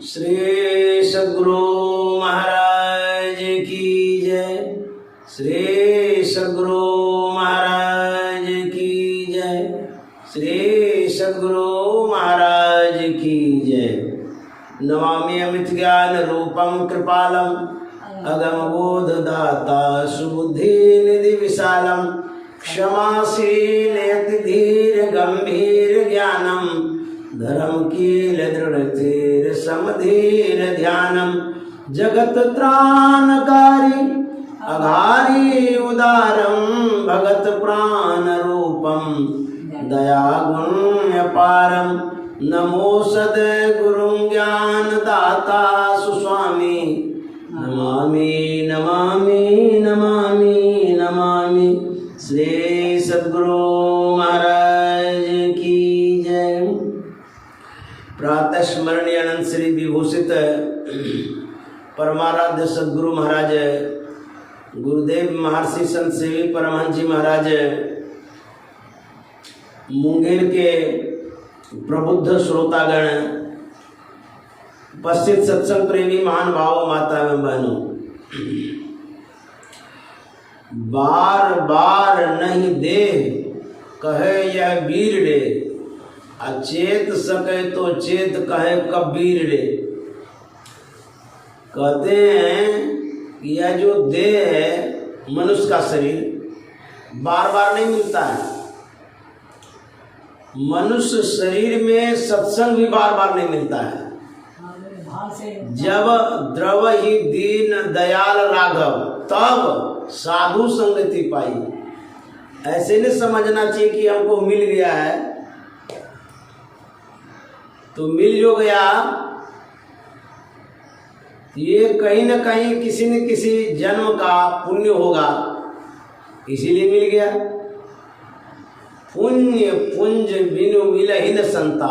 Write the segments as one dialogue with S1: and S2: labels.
S1: श्री सद्गुरु महाराज की जय। श्री सद्गुरु महाराज की जय। श्री सद्गुरु महाराज की जय। नमामि अमित ज्ञान रूपम कृपालम अगम बोध दाता सुबुद्धि निधि विशालम क्षमाशील यति धीर गंभीर ज्ञानम धर्म कील दृढ़ समधीर ध्यानम जगत त्राणकारी अघारी उदारम भगत प्राण रूपम दया गुण अपारम नमो सद गुरु ज्ञान दाता सुस्वामी नमामि नमामि नमामि नमामि। श्री सद्गुरु महाराज की जय। प्रातः स्मरणीय अनंत श्री विभूषित परमाराध्य सद्गुरु महाराज गुरुदेव महर्षि संत सेवी परमहंस जी महाराज मुंगेर के प्रबुद्ध श्रोतागण, उपस्थित सत्संग प्रेमी महान भाव माता एवं बहनों, बार बार नहीं दे कहे यह वीर रे, अचेत सके तो चेत कहे कबीर रे। कहते हैं यह जो देह है मनुष्य का शरीर बार बार नहीं मिलता है। मनुष्य शरीर में सत्संग भी बार बार नहीं मिलता है। जब द्रव ही दीन दयाल राघव तब साधु संगति पाई। ऐसे नहीं समझना चाहिए कि हमको मिल गया है तो मिल जो गया, ये कहीं न कहीं किसी न किसी जन्म का पुण्य होगा, इसीलिए मिल गया। पुण्य पुंज बिनु मिलहि न संता,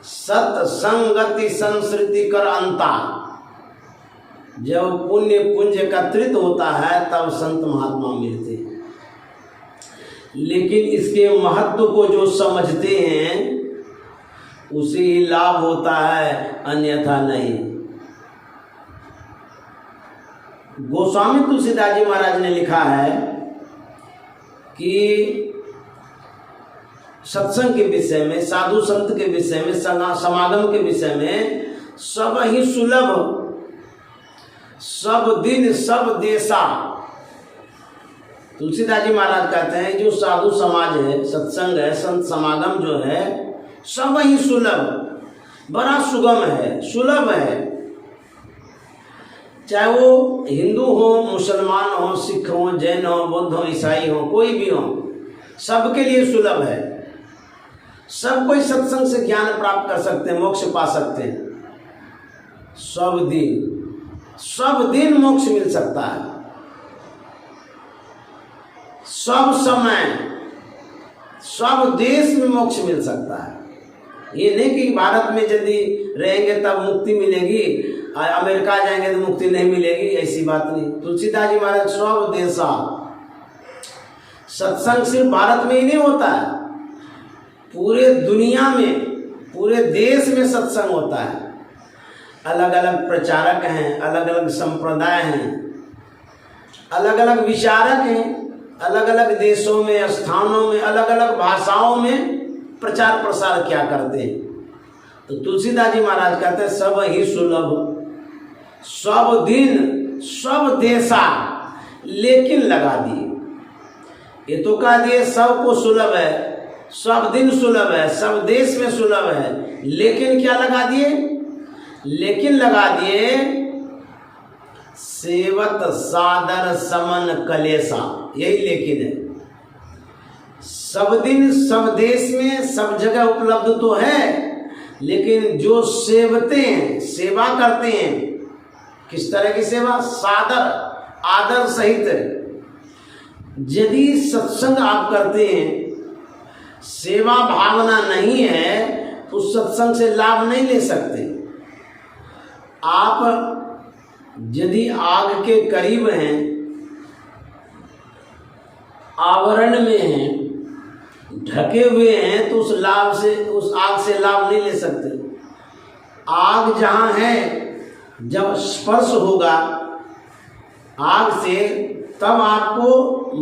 S1: सत संगति संस्कृति कर अंता। जब पुण्य पुंज एकत्रित होता है तब संत महात्मा मिलते हैं। लेकिन इसके महत्व को जो समझते हैं उसे ही लाभ होता है, अन्यथा नहीं। गोस्वामी तुलसीदास जी महाराज ने लिखा है कि सत्संग के विषय में, साधु संत के विषय में, समागम के विषय में सब ही सुलभ, सब दिन सब देशा। तुलसीदास जी महाराज कहते हैं जो साधु समाज है, सत्संग है, संत समागम जो है सब ही सुलभ, बड़ा सुगम है, सुलभ है। चाहे वो हिंदू हो, मुसलमान हो, सिख हो, जैन हो, बौद्ध हो, ईसाई हो, कोई भी हो, सबके लिए सुलभ है। सब कोई सत्संग से ज्ञान प्राप्त कर सकते हैं, मोक्ष पा सकते हैं। सब दिन मोक्ष मिल सकता है, सब समय, सब देश में मोक्ष मिल सकता है। ये नहीं कि भारत में यदि रहेंगे तब मुक्ति मिलेगी, अमेरिका जाएंगे तो मुक्ति नहीं मिलेगी, ऐसी बात नहीं। तुलसीदास जी महाराज सब देशा, सत्संग सिर्फ भारत में ही नहीं होता है, पूरे दुनिया में, पूरे देश में सत्संग होता है। अलग अलग प्रचारक हैं, अलग अलग संप्रदाय हैं, अलग अलग विचारक हैं, अलग अलग देशों में, स्थानों में, अलग अलग भाषाओं में प्रचार प्रसार क्या करते हैं। तो तुलसीदास जी महाराज कहते हैं सब ही सुलभ, सब दिन सब देशा, लेकिन लगा दिए। ये तो कह दिए सबको सुलभ है, सब दिन सुलभ है, सब देश में सुलभ है, लेकिन क्या लगा दिए? लेकिन लगा दिए सेवत सादर समन कलेसा, यही लेकिन है। सब दिन सब देश में सब जगह उपलब्ध तो है, लेकिन जो सेवते हैं, सेवा करते हैं, किस तरह की सेवा? सादर, आदर सहित। यदि सत्संग आप करते हैं, सेवा भावना नहीं है तो सत्संग से लाभ नहीं ले सकते। आप यदि आग के करीब हैं, आवरण में हैं, ढके हुए हैं तो उस आग से लाभ नहीं ले सकते। आग जहाँ है, जब स्पर्श होगा आग से, तब आपको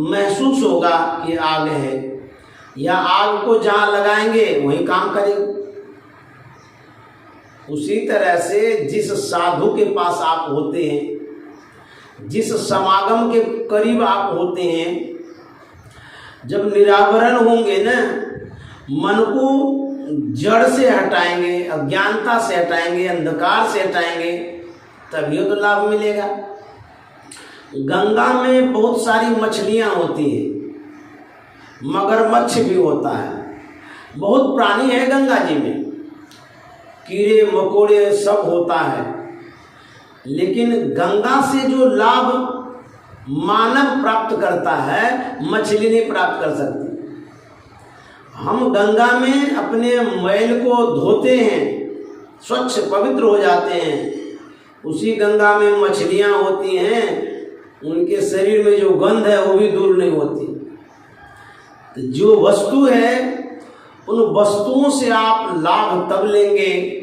S1: महसूस होगा कि आग है, या आग को जहाँ लगाएंगे वहीं काम करेगी। उसी तरह से जिस साधु के पास आप होते हैं, जिस समागम के करीब आप होते हैं, जब निरावरण होंगे ना, मन को जड़ से हटाएंगे, अज्ञानता से हटाएंगे, अंधकार से हटाएंगे, तभी तो लाभ मिलेगा। गंगा में बहुत सारी मछलियां होती हैं, मगरमच्छ भी होता है, बहुत प्राणी है गंगा जी में, कीड़े मकोड़े सब होता है। लेकिन गंगा से जो लाभ मानव प्राप्त करता है, मछली नहीं प्राप्त कर सकती। हम गंगा में अपने मैल को धोते हैं, स्वच्छ पवित्र हो जाते हैं। उसी गंगा में मछलियां होती हैं, उनके शरीर में जो गंध है वो भी दूर नहीं होती। तो जो वस्तु है, उन वस्तुओं से आप लाभ तब लेंगे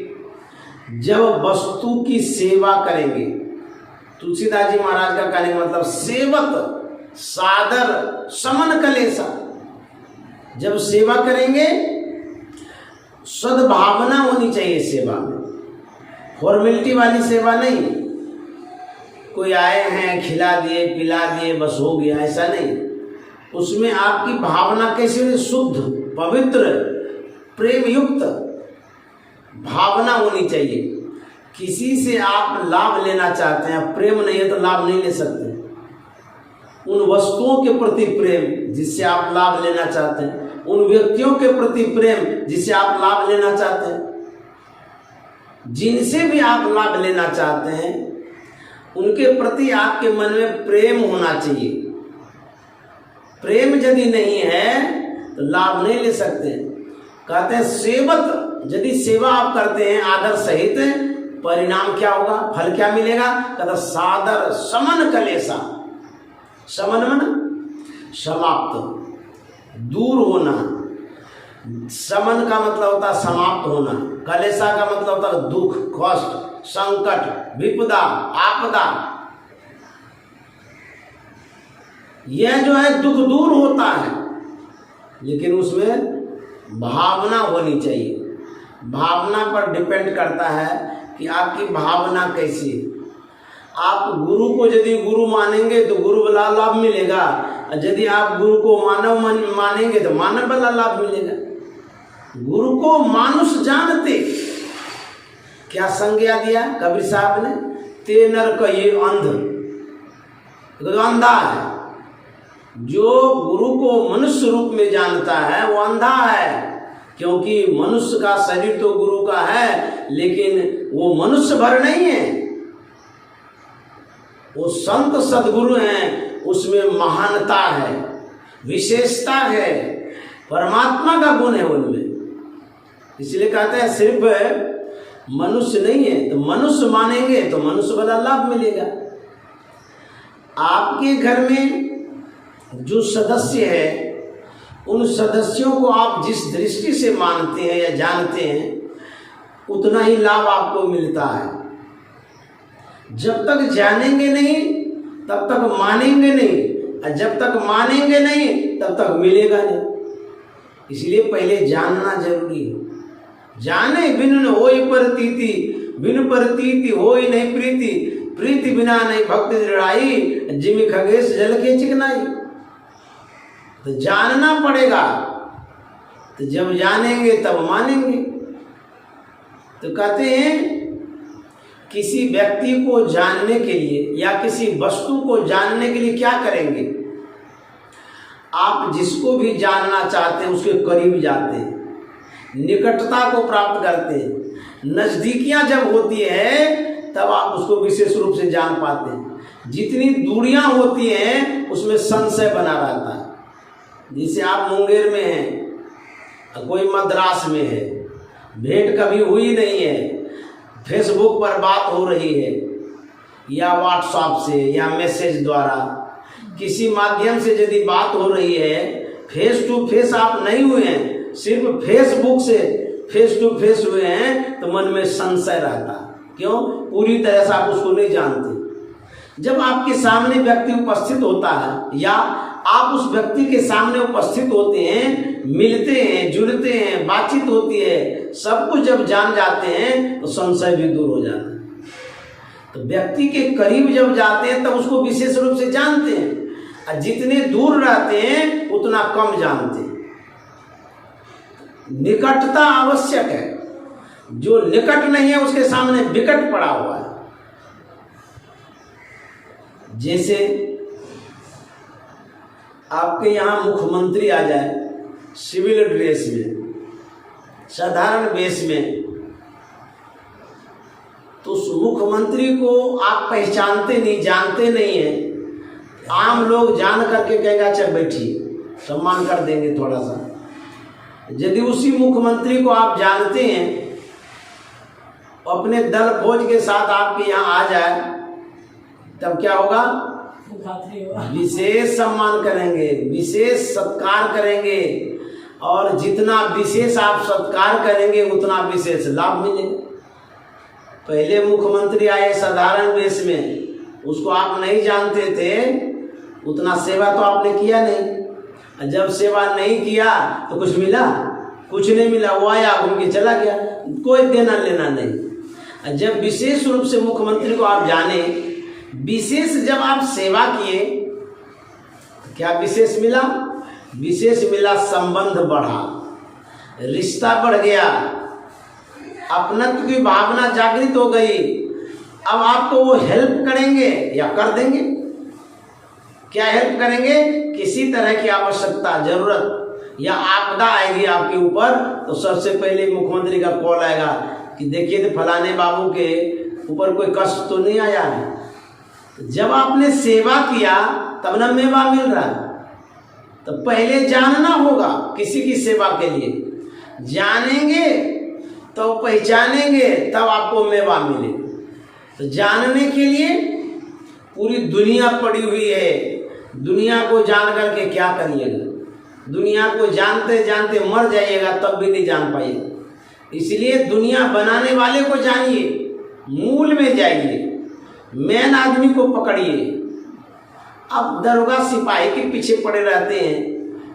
S1: जब वस्तु की सेवा करेंगे। तुलसीदास जी महाराज का कहने का मतलब सेवक सादर समन कलेसा, जब सेवा करेंगे सद्भावना होनी चाहिए सेवा में, फॉर्मेलिटी वाली सेवा नहीं, कोई आए हैं खिला दिए पिला दिए बस हो गया, ऐसा नहीं। उसमें आपकी भावना कैसे शुद्ध पवित्र प्रेम युक्त भावना होनी चाहिए। किसी से आप लाभ लेना चाहते हैं, प्रेम नहीं है तो लाभ नहीं ले सकते। उन वस्तुओं के प्रति प्रेम जिससे आप लाभ लेना चाहते हैं, उन व्यक्तियों के प्रति प्रेम जिससे आप लाभ लेना चाहते हैं, जिनसे भी आप लाभ लेना चाहते हैं उनके प्रति आपके मन में प्रेम होना चाहिए। प्रेम यदि नहीं है तो लाभ नहीं ले सकते। कहते हैं सेवक, यदि सेवा आप करते हैं आदर सहित, परिणाम क्या होगा, फल क्या मिलेगा? कहते सादर समन कलेसा, समन मन समाप्त, दूर होना। समन का मतलब होता है समाप्त होना, कलेसा का मतलब होता है दुख कष्ट संकट विपदा आपदा। यह जो है दुख दूर होता है, लेकिन उसमें भावना होनी चाहिए। भावना पर डिपेंड करता है कि आपकी भावना कैसी है। आप गुरु को यदि गुरु मानेंगे तो गुरु वाला लाभ मिलेगा, और यदि आप गुरु को मानव मानेंगे तो मानव वाला लाभ मिलेगा। गुरु को मानुष जानते, क्या संज्ञा दिया कबीर साहब ने, ते नर का ये अंध, तो अंधा है। जो गुरु को मनुष्य रूप में जानता है वो अंधा है, क्योंकि मनुष्य का शरीर तो गुरु का है, लेकिन वो मनुष्य भर नहीं है। वो संत सदगुरु हैं, उसमें महानता है, विशेषता है, परमात्मा का गुण है उनमें। इसलिए कहते हैं सिर्फ मनुष्य नहीं है, तो मनुष्य मानेंगे तो मनुष्य वाला लाभ मिलेगा। आपके घर में जो सदस्य है, उन सदस्यों को आप जिस दृष्टि से मानते हैं या जानते हैं, उतना ही लाभ आपको मिलता है। जब तक जानेंगे नहीं तब तक मानेंगे नहीं, और जब तक मानेंगे नहीं तब तक मिलेगा नहीं। इसलिए पहले जानना जरूरी है। जाने बिन होई प्रतीति, बिन प्रतीति होई नहीं प्रीति, प्रीति बिना नहीं भक्ति दृढ़ाई, जिमि खगेश जल के चिकनाई। तो जानना पड़ेगा, तो जब जानेंगे तब मानेंगे। तो कहते हैं किसी व्यक्ति को जानने के लिए या किसी वस्तु को जानने के लिए क्या करेंगे? आप जिसको भी जानना चाहते हैं उसके करीब जाते हैं, निकटता को प्राप्त करते हैं। नजदीकियां जब होती है तब आप उसको विशेष रूप से जान पाते हैं। जितनी दूरियां होती हैं उसमें संशय बना रहता है। जैसे आप मुंगेर में हैं, कोई मद्रास में है, भेंट कभी हुई नहीं है, फेसबुक पर बात हो रही है या व्हाट्सएप से या मैसेज द्वारा किसी माध्यम से यदि बात हो रही है, फेस टू फेस आप नहीं हुए हैं, सिर्फ फेसबुक से फेस टू फेस हुए हैं तो मन में संशय रहता। क्यों? पूरी तरह से आप उसको नहीं जानते। जब आपके सामने व्यक्ति उपस्थित होता है या आप उस व्यक्ति के सामने उपस्थित होते हैं, मिलते हैं, जुड़ते हैं, बातचीत होती है, सब कुछ जब जान जाते हैं तो संशय भी दूर हो जाता है। तो व्यक्ति के करीब जब जाते हैं तब उसको विशेष रूप से जानते हैं, और जितने दूर रहते हैं उतना कम जानते हैं। निकटता आवश्यक है। जो निकट नहीं है उसके सामने विकट पड़ा हुआ है। जैसे आपके यहां मुख्यमंत्री आ जाए सिविल ड्रेस में, साधारण वेश में, तो उस मुख्यमंत्री को आप पहचानते नहीं, जानते नहीं हैं। आम लोग जान करके कहेगा चल बैठिए, सम्मान कर देंगे थोड़ा सा। यदि उसी मुख्यमंत्री को आप जानते हैं, अपने दल फौज के साथ आपके यहाँ आ जाए, तब क्या होगा? विशेष सम्मान करेंगे, विशेष सत्कार करेंगे, और जितना विशेष आप सत्कार करेंगे उतना विशेष लाभ मिलेगा। पहले मुख्यमंत्री आए साधारण वेश में, उसको आप नहीं जानते थे, उतना सेवा तो आपने किया नहीं। जब सेवा नहीं किया तो कुछ मिला? कुछ नहीं मिला। वो आया, घूम के चला गया, कोई देना लेना नहीं। जब विशेष रूप से मुख्यमंत्री को आप जाने, विशेष जब आप सेवा किए, तो क्या विशेष मिला? विशेष मिला, संबंध बढ़ा, रिश्ता बढ़ गया, अपनत्व की भावना जागृत हो गई। अब आपको वो हेल्प करेंगे या कर देंगे? क्या हेल्प करेंगे? किसी तरह की आवश्यकता, जरूरत या आपदा आएगी आपके ऊपर, तो सबसे पहले मुख्यमंत्री का कॉल आएगा कि देखिए तो फलाने बाबू के ऊपर कोई कष्ट तो नहीं आया है। जब आपने सेवा किया तब ना मेवा मिल रहा है। तो पहले जानना होगा किसी की सेवा के लिए। जानेंगे तो पहचानेंगे, तब आपको मेवा मिले। तो जानने के लिए पूरी दुनिया पड़ी हुई है। दुनिया को जान करके क्या करिएगा? दुनिया को जानते जानते मर जाइएगा, तब भी नहीं जान पाइएगा। इसलिए दुनिया बनाने वाले को जानिए, मूल में जाइए, मेन आदमी को पकड़िए। अब दरोगा सिपाही के पीछे पड़े रहते हैं,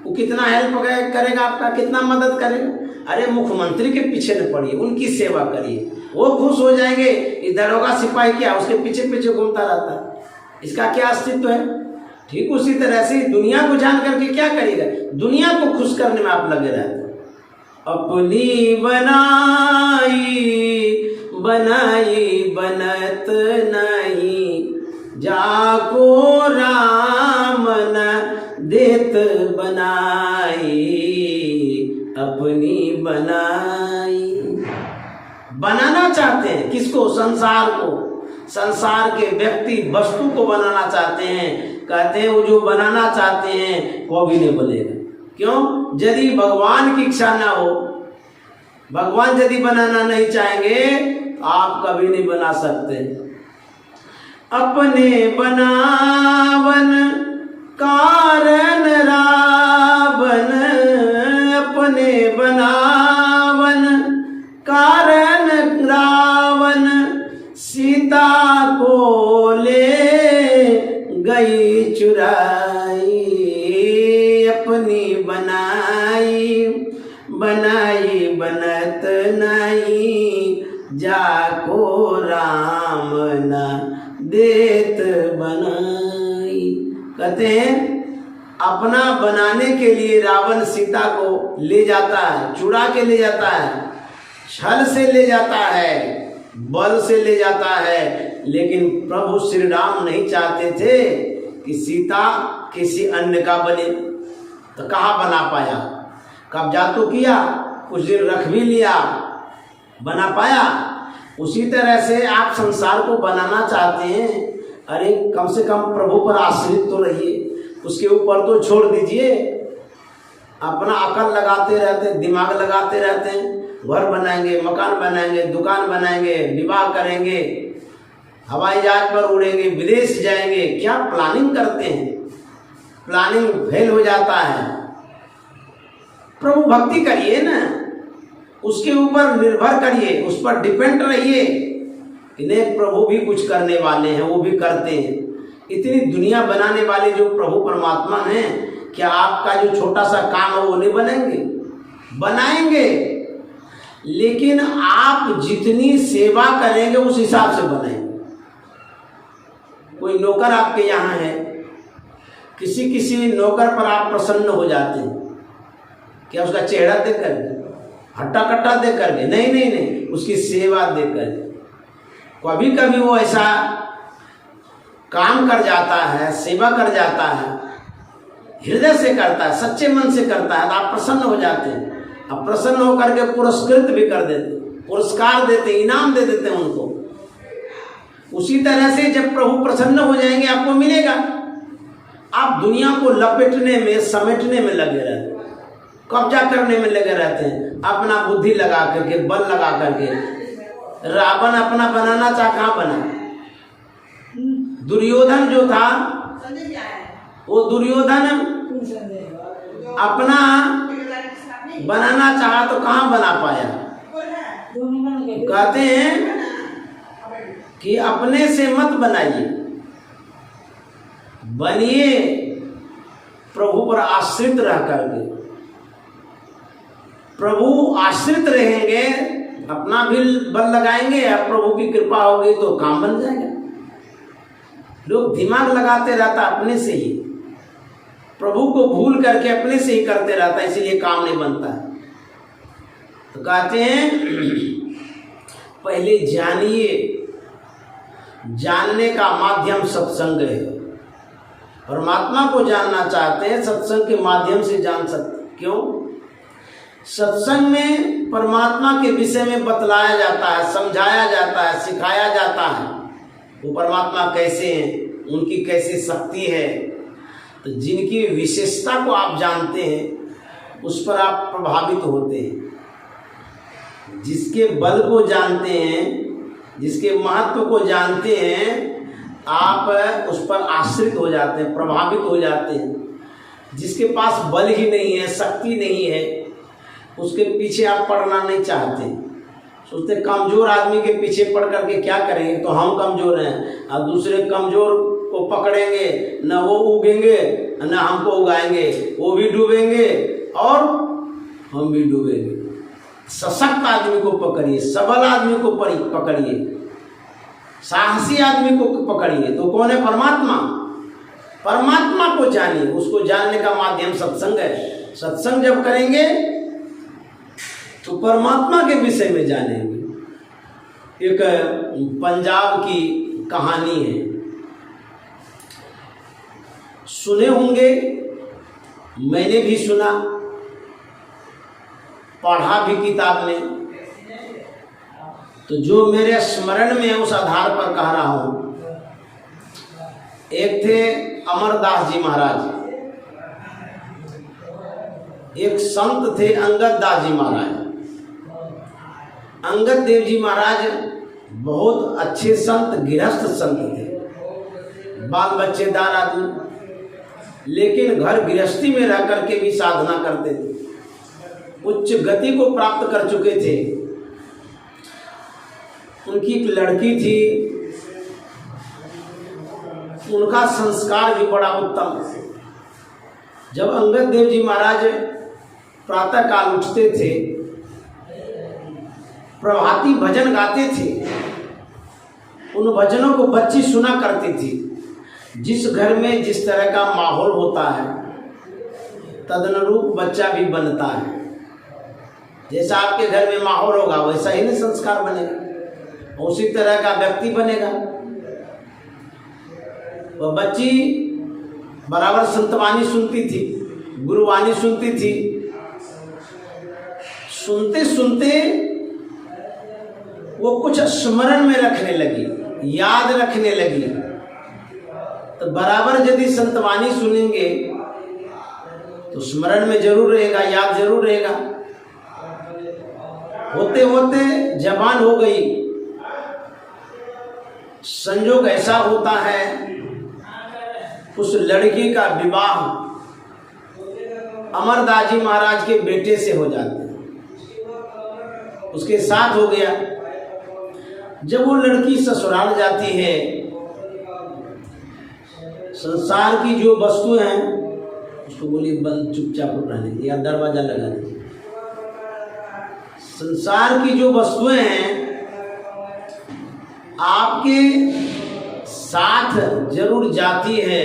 S1: वो कितना हेल्प करेगा आपका, कितना मदद करेगा? अरे मुख्यमंत्री के पीछे न पड़िए, उनकी सेवा करिए, वो खुश हो जाएंगे। इस दरोगा सिपाही क्या उसके पीछे पीछे घूमता रहता है, इसका क्या अस्तित्व है? ठीक उसी तरह से दुनिया को जान करके क्या करेगा? दुनिया को खुश करने में आप लगे रहते। अपनी बनाई बनाई बनत नहीं, जाको राम न देत बनाई। अपनी बनाई, बनाना चाहते हैं किसको? संसार को, संसार के व्यक्ति वस्तु को बनाना चाहते हैं। कहते हैं वो जो बनाना चाहते हैं वो भी नहीं बनेगा। क्यों? यदि भगवान की इच्छा ना हो, भगवान यदि बनाना नहीं चाहेंगे, आप कभी नहीं बना सकते। अपने बनावन कारण रावण, अपने बनावन कारण रावण, सीता को ले गई चुराई। अपनी बनाई बनाई बनत नहीं, जाको राम न देत बनाई। कहते हैं अपना बनाने के लिए रावण सीता को ले जाता है, चुरा के ले जाता है, छल से ले जाता है, बल से ले जाता है। लेकिन प्रभु श्री राम नहीं चाहते थे कि सीता किसी अन्य का बने। तो कहाँ बना पाया? कब्जा तो किया, कुछ दिन रख भी लिया, बना पाया? उसी तरह से आप संसार को बनाना चाहते हैं, अरे कम से कम प्रभु पर आश्रित तो रहिए, उसके ऊपर तो छोड़ दीजिए। अपना अकल लगाते रहते, दिमाग लगाते रहते हैं, घर बनाएंगे, मकान बनाएंगे, दुकान बनाएंगे, विवाह करेंगे, हवाई जहाज पर उड़ेंगे, विदेश जाएंगे, क्या प्लानिंग करते हैं? प्लानिंग फेल हो जाता है। प्रभु भक्ति करिए ना, उसके ऊपर निर्भर करिए, उस पर डिपेंड रहिए कि नहीं प्रभु भी कुछ करने वाले हैं, वो भी करते हैं। इतनी दुनिया बनाने वाले जो प्रभु परमात्मा हैं, क्या आपका जो छोटा सा काम है वो नहीं बनेंगे? बनाएंगे, लेकिन आप जितनी सेवा करेंगे उस हिसाब से बनाएंगे। कोई नौकर आपके यहाँ है, किसी नौकर पर आप प्रसन्न हो जाते हैं, क्या उसका चेहरा देख करके, हट्टा कट्टा देख करके? नहीं, उसकी सेवा देख करके। कभी कभी वो ऐसा काम कर जाता है, सेवा कर जाता है, हृदय से करता है, सच्चे मन से करता है, तो आप प्रसन्न हो जाते हैं। अब प्रसन्न होकर के पुरस्कृत भी कर देते, पुरस्कार देते, इनाम दे देते हैं उनको। उसी तरह से जब प्रभु प्रसन्न हो जाएंगे आपको मिलेगा। आप दुनिया को लपेटने में, समेटने में लगे रहते हैं, कब्जा करने में लगे रहते हैं, अपना बुद्धि लगा करके, बल लगा करके। रावण अपना बनाना चाह, कहाँ बना? दुर्योधन जो था, वो दुर्योधन अपना बनाना चाहा तो कहाँ बना पाया? कहते हैं कि अपने से मत बनाइए, बनिए प्रभु पर आश्रित रह करके। प्रभु आश्रित रहेंगे, अपना भी बल लगाएंगे, अब प्रभु की कृपा होगी तो काम बन जाएगा। लोग दिमाग लगाते रहता अपने से ही, प्रभु को भूल करके अपने से ही करते रहता, इसीलिए काम नहीं बनता। तो कहते हैं पहले जानिए, जानने का माध्यम सत्संग है। परमात्मा को जानना चाहते हैं, सत्संग के माध्यम से जान सकते। क्यों? सत्संग में परमात्मा के विषय में बतलाया जाता है, समझाया जाता है, सिखाया जाता है, वो परमात्मा कैसे हैं, उनकी कैसी शक्ति है। तो जिनकी विशेषता को आप जानते हैं उस पर आप प्रभावित होते हैं। जिसके बल को जानते हैं, जिसके महत्व को जानते हैं, आप उस पर आश्रित हो जाते हैं, प्रभावित हो जाते हैं। जिसके पास बल ही नहीं है, शक्ति नहीं है, उसके पीछे आप पड़ना नहीं चाहते। सोचते कमजोर आदमी के पीछे पड़ करके क्या करेंगे, तो हम कमजोर हैं, और दूसरे कमजोर को पकड़ेंगे, न वो उगेंगे न हमको उगाएंगे, वो भी डूबेंगे और हम भी डूबेंगे। सशक्त आदमी को पकड़िए, सबल आदमी को पकड़िए, साहसी आदमी को पकड़िए। तो कौन है? परमात्मा। परमात्मा को जानिए, उसको जानने का माध्यम सत्संग है। सत्संग जब करेंगे तो परमात्मा के विषय में जानेंगे। एक पंजाब की कहानी है, सुने होंगे, मैंने भी सुना, पढ़ा भी किताब में। तो जो मेरे स्मरण में है उस आधार पर कह रहा हूं। एक थे अमरदास जी महाराज, एक संत थे अंगद दास जी महाराज। अंगद देव जी महाराज बहुत अच्छे संत, गृहस्थ संत थे, बाल बच्चेदार आदमी, लेकिन घर गृहस्थी में रह करके भी साधना करते थे, उच्च गति को प्राप्त कर चुके थे। उनकी एक लड़की थी, उनका संस्कार भी बड़ा उत्तम। जब अंगद देव जी महाराज प्रातः काल उठते थे, प्रभाती भजन गाते थे, उन भजनों को बच्ची सुना करती थी। जिस घर में जिस तरह का माहौल होता है तदनुरूप बच्चा भी बनता है। जैसा आपके घर में माहौल होगा वैसा ही नहीं संस्कार बनेगा, उसी तरह का व्यक्ति बनेगा। वह बच्ची बराबर संतवाणी सुनती थी, गुरुवाणी सुनती थी। सुनते सुनते वो कुछ स्मरण में रखने लगी, याद रखने लगी। तो बराबर यदि संतवाणी सुनेंगे तो स्मरण में जरूर रहेगा, याद जरूर रहेगा। होते होते जवान हो गई। संयोग ऐसा होता है, उस लड़की का विवाह अमरदास जी महाराज के बेटे से हो जाता है। उसके साथ हो गया। जब वो लड़की ससुराल जाती है, संसार की जो वस्तु हैं उसको बोली बंद, चुपचाप रहने दे या दरवाजा लगा दे। संसार की जो वस्तुएं हैं आपके साथ जरूर जाती है,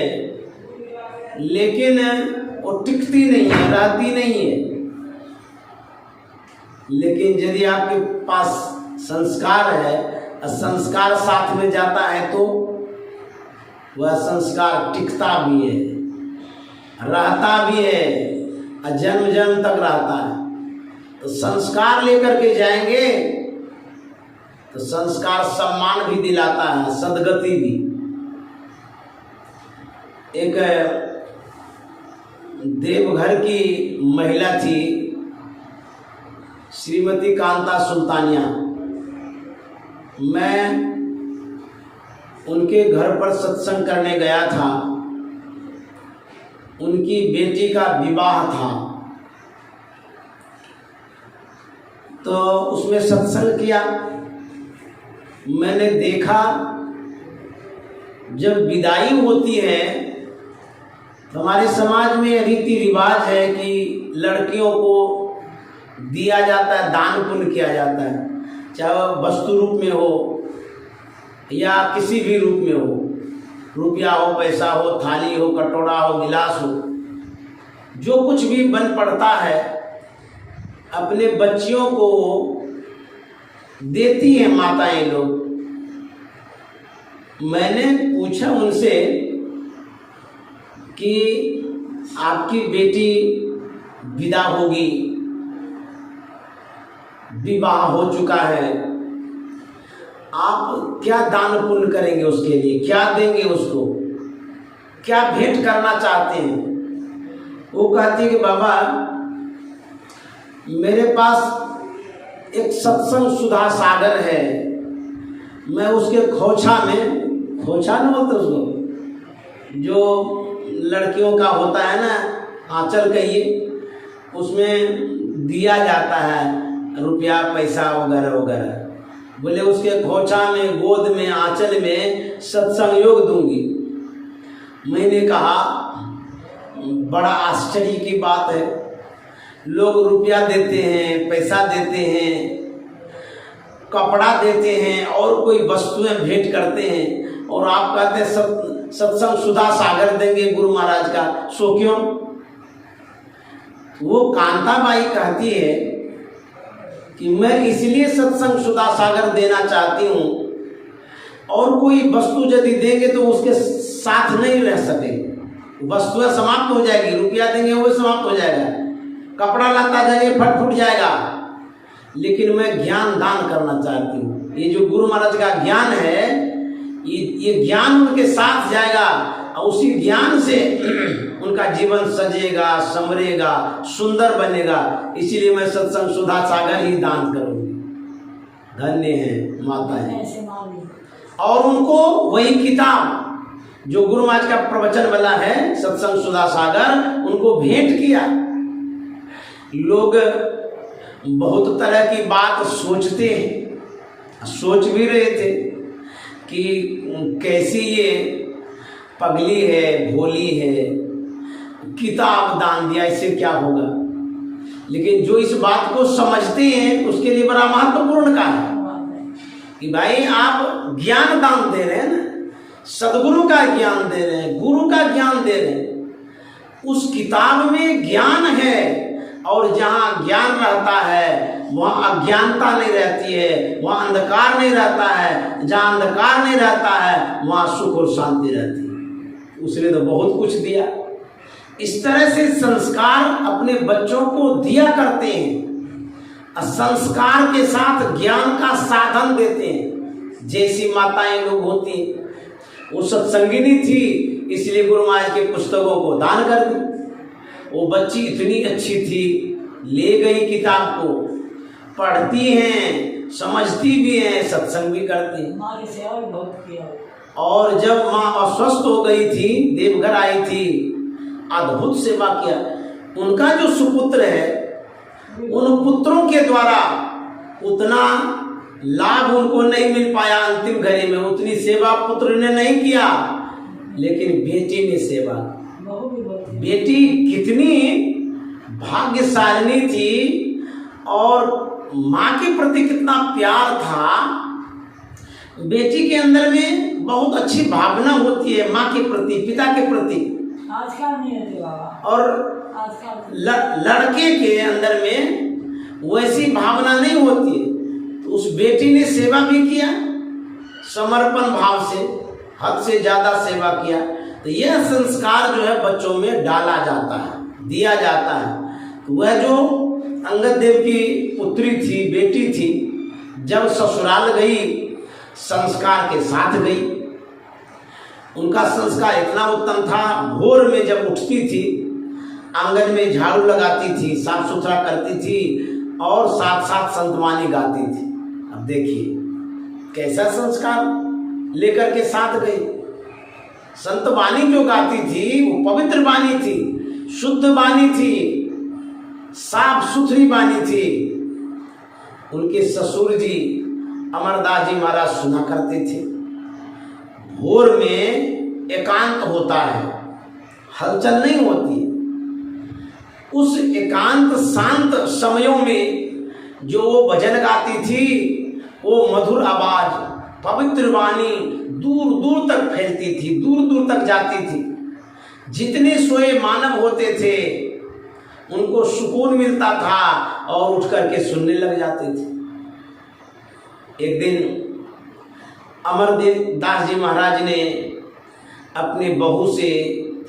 S1: लेकिन वो टिकती नहीं है, रहती नहीं है। लेकिन यदि आपके पास संस्कार है, संस्कार साथ में जाता है तो वह संस्कार टिकता भी है, रहता भी है और जन्म जन्म तक रहता है। तो संस्कार लेकर के जाएंगे तो संस्कार सम्मान भी दिलाता है, सदगति भी। एक देवघर की महिला थी, श्रीमती कांता सुल्तानिया। मैं उनके घर पर सत्संग करने गया था। उनकी बेटी का विवाह था, तो उसमें सत्संग किया। मैंने देखा जब विदाई होती है तो हमारे समाज में रीति रिवाज है कि लड़कियों को दिया जाता है, दान पुण्य किया जाता है, चाहे वह वस्तु रूप में हो या किसी भी रूप में हो, रुपया हो, पैसा हो, थाली हो, कटोरा हो, गिलास हो, जो कुछ भी बन पड़ता है अपने बच्चियों को देती हैं माताएं लोग। मैंने पूछा उनसे कि आपकी बेटी विदा होगी, विवाह हो चुका है, आप क्या दान पुण्य करेंगे उसके लिए, क्या देंगे उसको, क्या भेंट करना चाहते हैं? वो कहती है कि बाबा मेरे पास एक सत्संग सुधा सागर है, मैं उसके खोछा में, खोछा न बोलते उसको, जो लड़कियों का होता है ना, आंचल कहिए, उसमें दिया जाता है रुपया पैसा वगैरह वगैरह। बोले उसके खोछा में, गोद में, आंचल में सत्संग योग दूंगी। मैंने कहा बड़ा आश्चर्य की बात है, लोग रुपया देते हैं, पैसा देते हैं, कपड़ा देते हैं और कोई वस्तुएं भेंट करते हैं, और आप कहते हैं सत्संग सुधा सागर देंगे गुरु महाराज का, सो क्यों? वो कांताबाई कहती है कि मैं इसलिए सत्संग सुधा सागर देना चाहती हूँ, और कोई वस्तु यदि देंगे तो उसके साथ नहीं रह सके, वस्तुएं समाप्त हो जाएगी, रुपया देंगे वो समाप्त हो जाएगा, कपड़ा लता देंगे फट फूट जाएगा, लेकिन मैं ज्ञान दान करना चाहती हूँ। ये जो गुरु महाराज का ज्ञान है, ये ज्ञान उनके साथ जाएगा और उसी ज्ञान से उनका जीवन सजेगा, संवरेगा, सुंदर बनेगा। इसीलिए मैं सत्संग सुधा सागर ही दान करूंगी। धन्य है माता है। और उनको वही किताब जो गुरु महाराज का प्रवचन वाला है, सत्संग सुधा सागर, उनको भेंट किया। लोग बहुत तरह की बात सोचते हैं, सोच भी रहे थे कि कैसी ये पगली है, भोली है, किताब दान दिया, इससे क्या होगा। लेकिन जो इस बात को समझते हैं उसके लिए बड़ा महत्वपूर्ण का है कि भाई आप ज्ञान दान दे रहे हैं ना, सदगुरु का ज्ञान दे रहे हैं, गुरु का ज्ञान दे रहे हैं, उस किताब में ज्ञान है, और जहाँ ज्ञान रहता है वहाँ अज्ञानता नहीं रहती है, वहाँ अंधकार नहीं रहता है, जहाँ अंधकार नहीं रहता है वहाँ सुख और शांति रहती है। उसने तो बहुत कुछ दिया। इस तरह से संस्कार अपने बच्चों को दिया करते हैं, संस्कार के साथ ज्ञान का साधन देते हैं। जैसी माताएं लोग होती, वो सत्संगिनी थी, इसलिए गुरु महाराज के पुस्तकों को दान कर दी। वो बच्ची इतनी अच्छी थी, ले गई किताब को, पढ़ती हैं, समझती भी हैं, सत्संग भी करती हैं। माँ की सेवा भी बहुत किया। और जब माँ अस्वस्थ हो गई थी, देवघर आई थी, अद्भुत सेवा किया। उनका जो सुपुत्र है, उन पुत्रों के द्वारा उतना लाभ उनको नहीं मिल पाया अंतिम घड़ी में, उतनी सेवा पुत्र ने नहीं किया, लेकिन बेटी ने सेवा। बेटी कितनी भाग्यशालिनी थी और माँ के प्रति कितना प्यार था। बेटी के अंदर में बहुत अच्छी भावना होती है माँ के प्रति, पिता के प्रति।
S2: आजकल नहीं होती बाबा।
S1: और लड़के के अंदर में वैसी भावना नहीं होती है। तो उस बेटी ने सेवा भी किया समर्पण भाव से, हद से ज्यादा सेवा किया। तो यह संस्कार जो है बच्चों में डाला जाता है, दिया जाता है। तो वह जो अंगद देव की पुत्री थी, बेटी थी, जब ससुराल गई संस्कार के साथ गई। उनका संस्कार इतना उत्तम था, भोर में जब उठती थी आंगन में झाड़ू लगाती थी, साफ सुथरा करती थी और साथ साथ संतवानी गाती थी। अब देखिए कैसा संस्कार लेकर के साथ गई। संतवानी जो गाती थी वो पवित्र वाणी थी, शुद्ध वाणी थी, साफ सुथरी वाणी थी। उनके ससुर जी अमरदास जी महाराज सुना करते थे। भोर में एकांत होता है, हलचल नहीं होती। उस एकांत शांत समयों में जो वो भजन गाती थी, वो मधुर आवाज, पवित्र वाणी दूर दूर तक फैलती थी, दूर दूर तक जाती थी। जितने सोए मानव होते थे उनको सुकून मिलता था और उठ करके सुनने लग जाते थे। एक दिन अमरदास जी महाराज ने अपने बहू से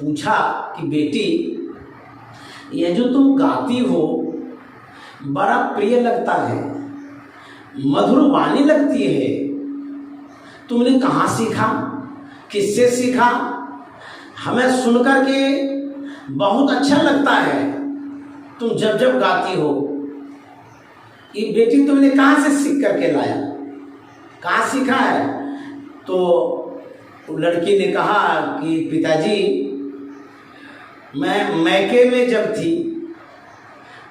S1: पूछा कि बेटी, यह जो तुम गाती हो बड़ा प्रिय लगता है, मधुर वाणी लगती है, तुमने कहाँ सीखा, किससे सीखा? हमें सुनकर के बहुत अच्छा लगता है तुम जब जब गाती हो। ये बेटी तुमने कहाँ से सीख करके लाया, कहाँ सीखा है? तो लड़की ने कहा कि पिताजी, मैं मैके में जब थी,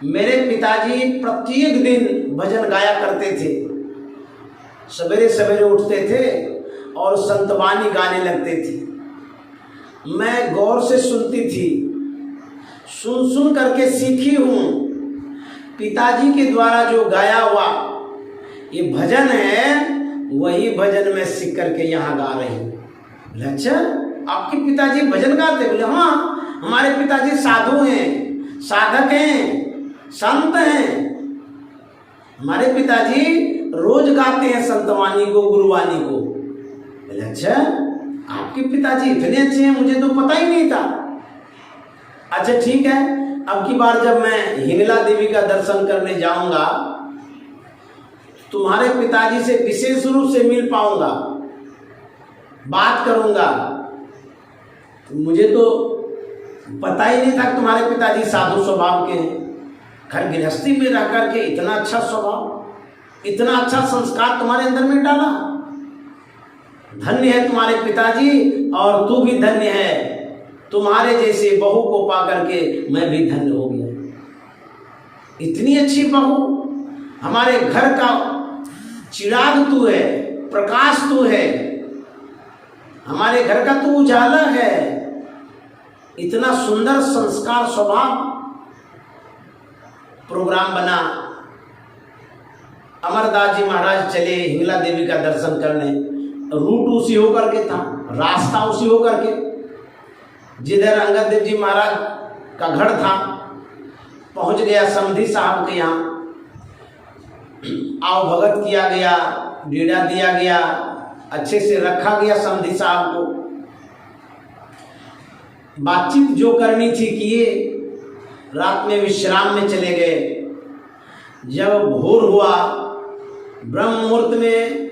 S1: मेरे पिताजी प्रत्येक दिन भजन गाया करते थे। सवेरे सवेरे उठते थे और संतवानी गाने लगते थे। मैं गौर से सुनती थी, सुन सुन करके सीखी हूँ। पिताजी के द्वारा जो गाया हुआ ये भजन है, वही भजन मैं सीख करके यहाँ गा रही हूँ। बोले अच्छा, आपके पिताजी भजन गाते? बोले हाँ, हमारे पिताजी साधु हैं, साधक हैं, संत हैं। हमारे पिताजी रोज गाते हैं संतवानी को, गुरुवाणी को। बोले अच्छा, आपके पिताजी इतने अच्छे हैं, मुझे तो पता ही नहीं था। अच्छा ठीक है, अब की बार जब मैं हिंगला देवी का दर्शन करने जाऊंगा, तुम्हारे पिताजी से विशेष रूप से मिल पाऊंगा, बात करूंगा। तो मुझे तो पता ही नहीं था तुम्हारे पिताजी साधु स्वभाव के हैं। घर गृहस्थी में रह करके इतना अच्छा स्वभाव, इतना अच्छा संस्कार तुम्हारे अंदर में डाला। धन्य है तुम्हारे पिताजी, और तू भी धन्य है। तुम्हारे जैसे बहू को पा करके मैं भी धन्य हो गया। इतनी अच्छी बहू, हमारे घर का चिराग तू है, प्रकाश तू है, हमारे घर का तू उजाला है। इतना सुंदर संस्कार स्वभाव। प्रोग्राम बना, अमरदास जी महाराज चले हिंगला देवी का दर्शन करने। रूट उसी होकर के था, रास्ता उसी होकर के, जिधर अंगद देव जी महाराज का घर था। पहुंच गया समधी साहब के यहाँ, आओ भगत किया गया, डेरा दिया गया, अच्छे से रखा गया समधी साहब को। बातचीत जो करनी थी किए, रात में विश्राम में चले गए। जब भोर हुआ, ब्रह्म मुहूर्त में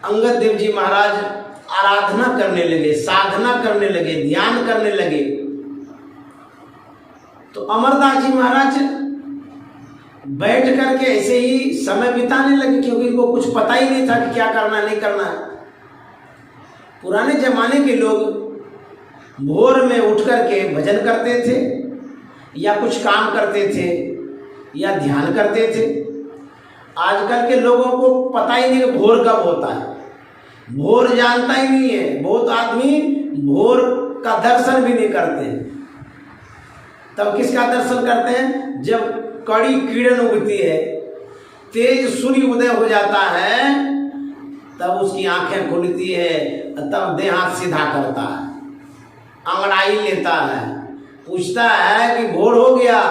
S1: अंगद देव जी महाराज आराधना करने लगे, साधना करने लगे, ध्यान करने लगे। तो अमरदास जी महाराज बैठ करके ऐसे ही समय बिताने लगे, क्योंकि इनको कुछ पता ही नहीं था कि क्या करना नहीं करना है। पुराने जमाने के लोग भोर में उठ करके भजन करते थे, या कुछ काम करते थे, या ध्यान करते थे। आजकल के लोगों को पता ही नहीं कि भोर कब होता है, भोर जानता ही नहीं है। बहुत आदमी भोर का दर्शन भी नहीं करते हैं। तब किसका दर्शन करते हैं? जब कड़ी किरण उगती है, तेज सूर्य उदय हो जाता है, तब उसकी आंखें खुलती है, तब देह हाथ सीधा करता है, अंगड़ाई लेता है, पूछता है कि भोर हो गया।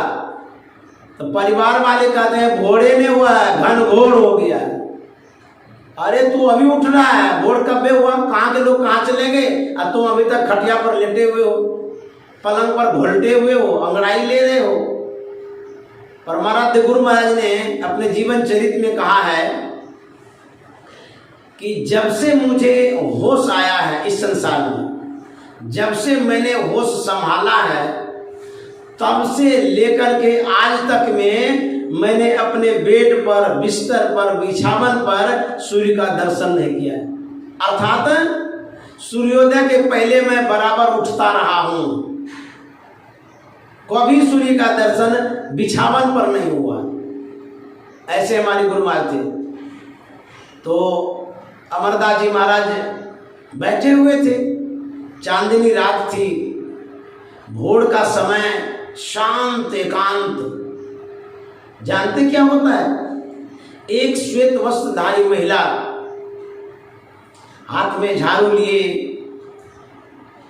S1: तो परिवार वाले कहते हैं भोरे ने हुआ है, घनघोर हो गया। अरे तू अभी उठ रहा है, भोर कब हुआ? कहाँ के लोग कहाँ चले गए और तुम अभी तक खटिया पर लेटे हुए हो, पलंग पर घोलटे हुए हो, अंगड़ाई ले रहे हो। परमाराध्य गुरु महाराज ने अपने जीवन चरित्र में कहा है कि जब से मुझे होश आया है इस संसार में, जब से मैंने होश संभाला है, तब से लेकर के आज तक में मैंने अपने बेड पर, बिस्तर पर, बिछावन पर सूर्य का दर्शन नहीं किया। अर्थात सूर्योदय के पहले मैं बराबर उठता रहा हूं, कभी सूर्य का दर्शन बिछावन पर नहीं हुआ। ऐसे हमारे गुरु महाराज थे। तो अमरदास जी महाराज बैठे हुए थे, चांदनी रात थी, भोर का समय, शांत एकांत। जानते क्या होता है? एक श्वेत वस्त्रधारी महिला हाथ में झाड़ू लिए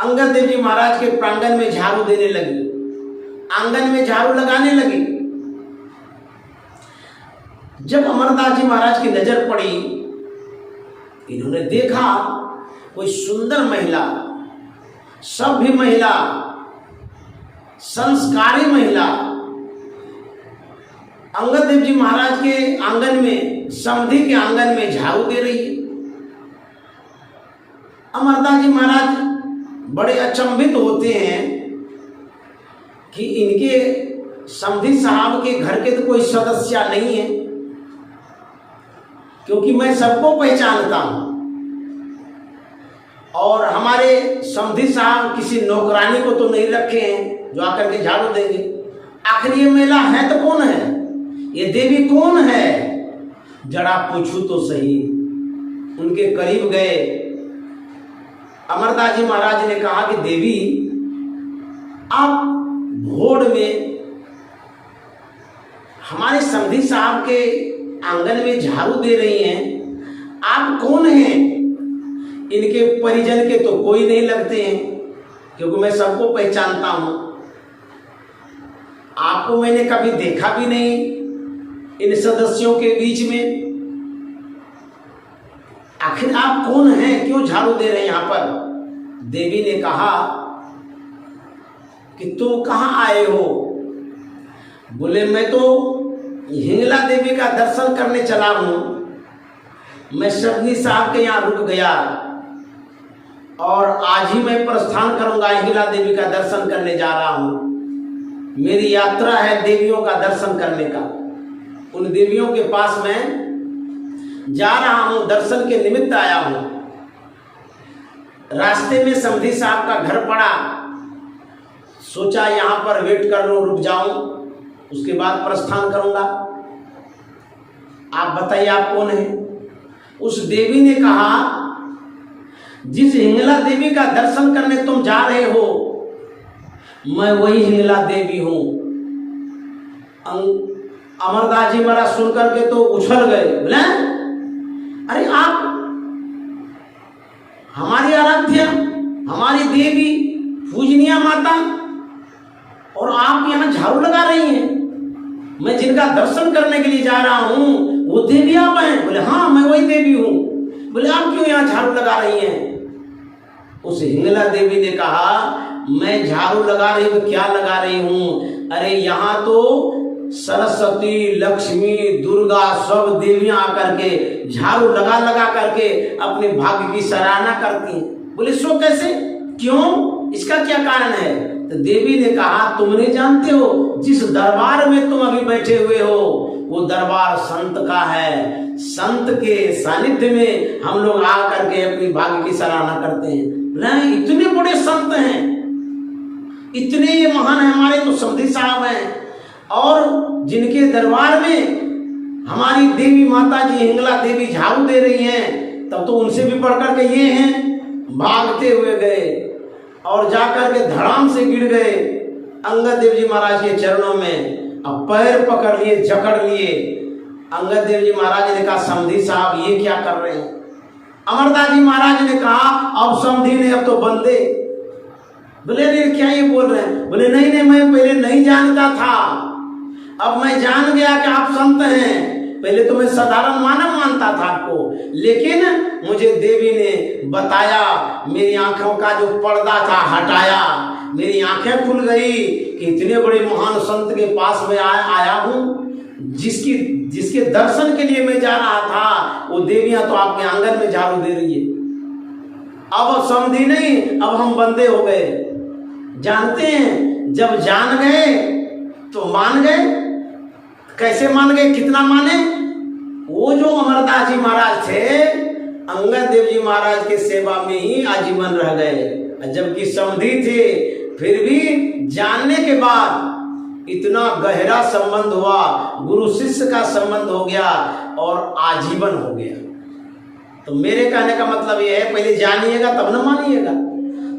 S1: अंगद देव जी महाराज के प्रांगण में झाड़ू देने लगी, आंगन में झाड़ू लगाने लगी। जब अमरदास जी महाराज की नजर पड़ी, इन्होंने देखा कोई सुंदर महिला, सभ्य महिला, संस्कारी महिला अंगद देव जी महाराज के आंगन में, समधि के आंगन में झाड़ू दे रही है। अमरदास जी महाराज बड़े अचंभित होते हैं कि इनके समधि साहब के घर के तो कोई सदस्य नहीं है, क्योंकि मैं सबको पहचानता हूं और हमारे समधि साहब किसी नौकरानी को तो नहीं रखे हैं जो आकर के झाड़ू देंगे। आखिर ये महिला है तो कौन है? ये देवी कौन है? जरा पूछूं तो सही। उनके करीब गए। अमरदास जी महाराज ने कहा कि देवी, आप भोर में हमारे समधि साहब के आंगन में झाड़ू दे रही हैं, आप कौन हैं? इनके परिजन के तो कोई नहीं लगते हैं, क्योंकि मैं सबको पहचानता हूं। आपको मैंने कभी देखा भी नहीं इन सदस्यों के बीच में। आखिर आप कौन हैं? क्यों झाड़ू दे रहे हैं यहां पर? देवी ने कहा कि तुम कहां आए हो? बोले मैं तो हिंगला देवी का दर्शन करने चला हूं। मैं समधि साहब के यहां रुक गया और आज ही मैं प्रस्थान करूंगा, हिंगला देवी का दर्शन करने जा रहा हूं। मेरी यात्रा है देवियों का दर्शन करने का। उन देवियों के पास मैं जा रहा हूं, दर्शन के निमित्त आया हूं। रास्ते में समधि साहब का घर पड़ा, सोचा यहां पर वेट कर लूं, रुक जाऊं, उसके बाद प्रस्थान करूंगा। आप बताइए आप कौन है? उस देवी ने कहा, जिस हिंगला देवी का दर्शन करने तुम जा रहे हो, मैं वही हिंगला देवी हूं। अमरदास जी महाराज सुनकर के तो उछल गए। बोले अरे आप हमारी आराध्या, हमारी देवी, पूजनीय माता, और आप यहां झाड़ू लगा रही हैं? मैं जिनका दर्शन करने के लिए जा रहा हूं वो देवी आप हैं? बोले हाँ, मैं वही देवी हूं। बोले आप क्यों यहां झाड़ू लगा रही हैं? उस हिंगला देवी ने कहा, मैं झाड़ू लगा रही हूं, क्या लगा रही हूं? अरे यहां तो सरस्वती, लक्ष्मी, दुर्गा सब देवियां आकर के झाड़ू लगा लगा करके अपने भाग्य की सराहना करती हैं। बोले सो कैसे, क्यों, इसका क्या कारण है? तो देवी ने कहा, तुम नहीं जानते हो, जिस दरबार में तुम अभी बैठे हुए हो वो दरबार संत का है। संत के सानिध्य में हम लोग आकर के अपनी भाग्य की सराहना करते हैं। नहीं, इतने बड़े संत हैं, इतने ये महान है हमारे तो समधि साहब हैं, और जिनके दरबार में हमारी देवी माता जी हिंगला देवी झाड़ू दे रही हैं, तब तो उनसे भी बढ़कर के ये हैं, भागते हुए गए और जाकर के धड़ाम से गिर गए अंगद देव जी महाराज के चरणों में। अब पैर पकड़ लिए, जकड़ लिए। अंगद देव जी महाराज ने कहा, समधी साहब ये क्या कर रहे हैं? अमरदास जी महाराज ने कहा, अब समधी ने, अब तो बंदे। बोले नहीं, क्या ये बोल रहे हैं? बोले नहीं नहीं, मैं पहले नहीं जानता था, अब मैं जान गया कि आप संत हैं। पहले तो मैं साधारण मानव मानता था आपको, लेकिन मुझे देवी ने बताया, मेरी आंखों का जो पर्दा था हटाया, मेरी आंखें खुल गई कि इतने बड़े महान संत के पास में आया हूँ, जिसके दर्शन के लिए मैं जा रहा था, वो देवियां तो आपके आंगन में झाड़ू दे रही है। अब समझी नहीं, अब हम बंदे हो गए। जानते हैं, जब जान गए तो मान गए। कैसे मान गए, कितना माने? वो जो अमरदास जी महाराज थे, अंगद देव जी महाराज के सेवा में ही आजीवन रह गए। जबकि समधी थे, फिर भी जानने के बाद इतना गहरा संबंध हुआ, गुरु शिष्य का संबंध हो गया और आजीवन हो गया। तो मेरे कहने का मतलब यह है, पहले जानिएगा तब न मानिएगा।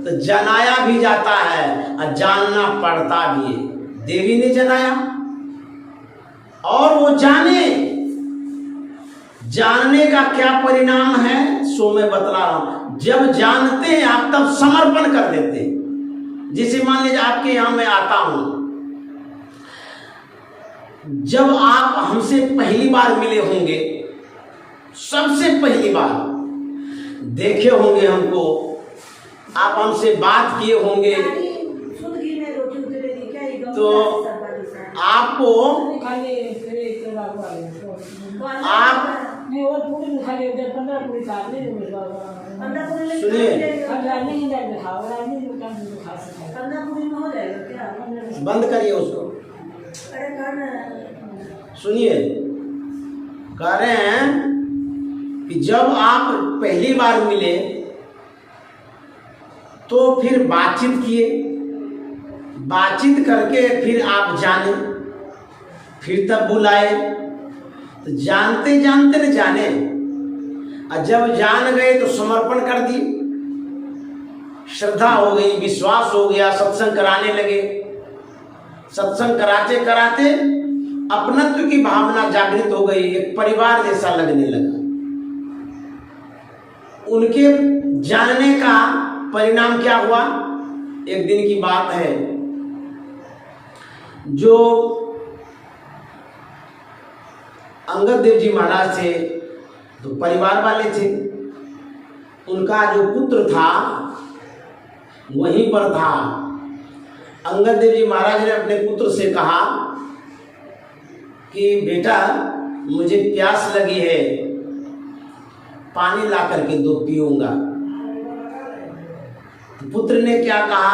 S1: तो जनाया भी जाता है और जानना पड़ता भी है। देवी ने जनाया और वो जाने, जानने का क्या परिणाम है सो मैं बतला रहा हूं। जब जानते हैं आप, तब समर्पण कर देते हैं। जिसे मान लीजिए आपके यहां मैं आता हूं, जब आप हमसे पहली बार मिले होंगे, सबसे पहली बार देखे होंगे हमको, आप हमसे बात किए होंगे, तो आपको सुनिए, बंद करिए उसको। सुनिए, कह रहे हैं कि जब आप पहली बार मिले तो फिर बातचीत किए, बातचीत करके फिर आप जाने, फिर तब बुलाए, तो जानते जानते न जाने, और जब जान गए तो समर्पण कर दिए, श्रद्धा हो गई, विश्वास हो गया, सत्संग कराने लगे। सत्संग कराते कराते अपनत्व की भावना जागृत हो गई, एक परिवार जैसा लगने लगा। उनके जानने का परिणाम क्या हुआ? एक दिन की बात है, जो अंगद देव जी महाराज थे तो परिवार वाले थे, उनका जो पुत्र था वहीं पर था। अंगद देव जी महाराज ने अपने पुत्र से कहा कि बेटा, मुझे प्यास लगी है, पानी ला करके दो, पीऊंगा। पुत्र ने क्या कहा